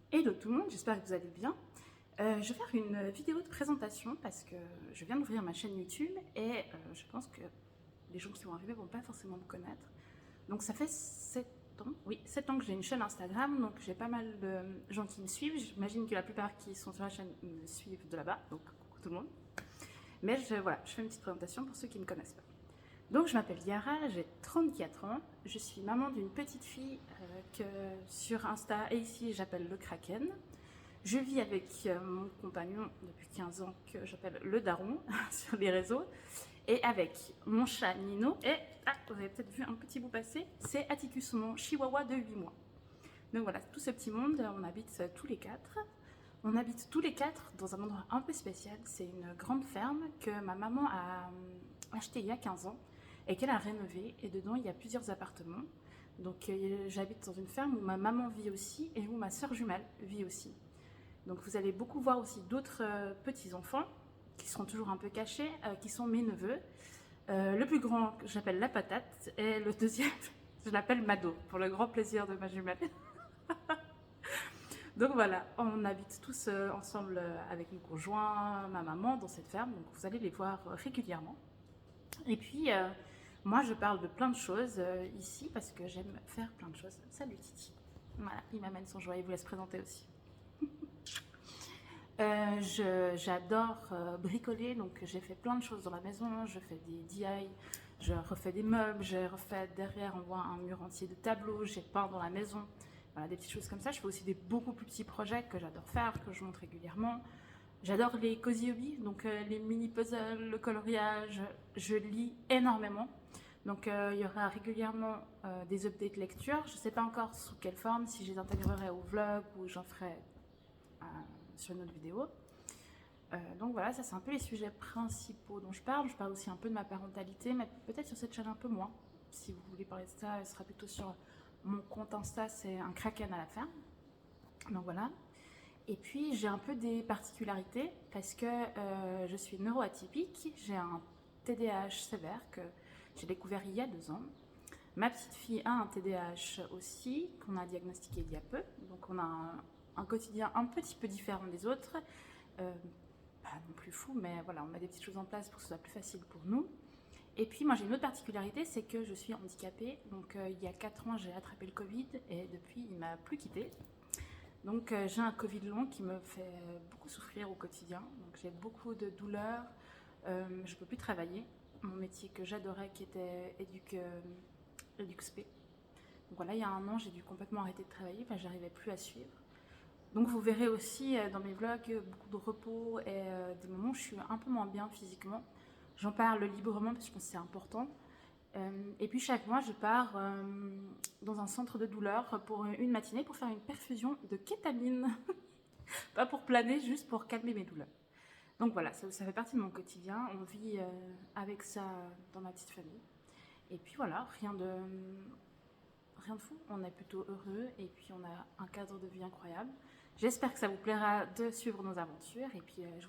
Hello tout le monde, j'espère que vous allez bien. Je vais faire une vidéo de présentation parce que je viens d'ouvrir ma chaîne YouTube et je pense que les gens qui vont arriver vont pas forcément me connaître. Donc ça fait 7 ans, oui, 7 ans que j'ai une chaîne Instagram, donc j'ai pas mal de gens qui me suivent. J'imagine que la plupart qui sont sur la chaîne me suivent de là-bas, donc coucou tout le monde. Mais voilà, je fais une petite présentation pour ceux qui ne me connaissent pas. Donc je m'appelle Yara, j'ai 34 ans, je suis maman d'une petite fille que sur Insta et ici j'appelle le Kraken. Je vis avec mon compagnon depuis 15 ans que j'appelle le daron sur les réseaux et avec mon chat Nino et, vous avez peut-être vu un petit bout passer, c'est Atticus, mon chihuahua de 8 mois. Donc voilà, tout ce petit monde, on habite tous les quatre. On habite tous les quatre dans un endroit un peu spécial. C'est une grande ferme que ma maman a achetée il y a 15 ans et qu'elle a rénovée. Et dedans, il y a plusieurs appartements. Donc j'habite dans une ferme où ma maman vit aussi et où ma soeur jumelle vit aussi. Donc vous allez beaucoup voir aussi d'autres petits-enfants qui seront toujours un peu cachés, qui sont mes neveux. Le plus grand, j'appelle la patate, et le deuxième, je l'appelle Mado, pour le grand plaisir de ma jumelle. Donc voilà, on habite tous ensemble avec mon conjoint, ma maman dans cette ferme, donc vous allez les voir régulièrement. Et puis, moi je parle de plein de choses ici parce que j'aime faire plein de choses. Salut Titi. Voilà, il m'amène son jouet, il vous laisse présenter aussi. J'adore bricoler, donc j'ai fait plein de choses dans la maison. Je fais des DIY, je refais des meubles, j'ai refait derrière, on voit un mur entier de tableaux, j'ai peint dans la maison. Voilà, des petites choses comme ça. Je fais aussi des beaucoup plus petits projets que j'adore faire, que je montre régulièrement. J'adore les cozy hobbies, donc les mini puzzles, le coloriage. Je lis énormément. Donc il y aura régulièrement des updates lecture. Je ne sais pas encore sous quelle forme, si je les intégrerai au vlog ou j'en ferai sur une autre vidéo. Donc voilà, ça c'est un peu les sujets principaux dont je parle. Je parle aussi un peu de ma parentalité, mais peut-être sur cette chaîne un peu moins. Si vous voulez parler de ça, ce sera plutôt sur mon compte Insta, c'est un Kraken à la ferme. Donc voilà. Et puis j'ai un peu des particularités parce que je suis neuroatypique. J'ai un TDAH sévère que j'ai découvert il y a 2 ans. Ma petite fille a un TDAH aussi, qu'on a diagnostiqué il y a peu. Donc on a un quotidien un petit peu différent des autres. Pas non plus fou, mais voilà, on met des petites choses en place pour que ce soit plus facile pour nous. Et puis moi j'ai une autre particularité, c'est que je suis handicapée. Donc il y a 4 ans j'ai attrapé le Covid et depuis il m'a plus quittée. Donc j'ai un Covid long qui me fait beaucoup souffrir au quotidien. Donc j'ai beaucoup de douleurs, je ne peux plus travailler. Mon métier que j'adorais qui était éduc-spé. Donc voilà, il y a 1 an j'ai dû complètement arrêter de travailler, enfin j'arrivais plus à suivre. Donc vous verrez aussi dans mes vlogs beaucoup de repos et des moments où je suis un peu moins bien physiquement. J'en parle librement parce que je pense que c'est important. Et puis chaque mois, je pars dans un centre de douleur pour une matinée pour faire une perfusion de kétamine. Pas pour planer, juste pour calmer mes douleurs. Donc voilà, ça fait partie de mon quotidien. On vit avec ça dans ma petite famille. Et puis voilà, rien de fou, on est plutôt heureux et puis on a un cadre de vie incroyable. J'espère que ça vous plaira de suivre nos aventures et puis je vous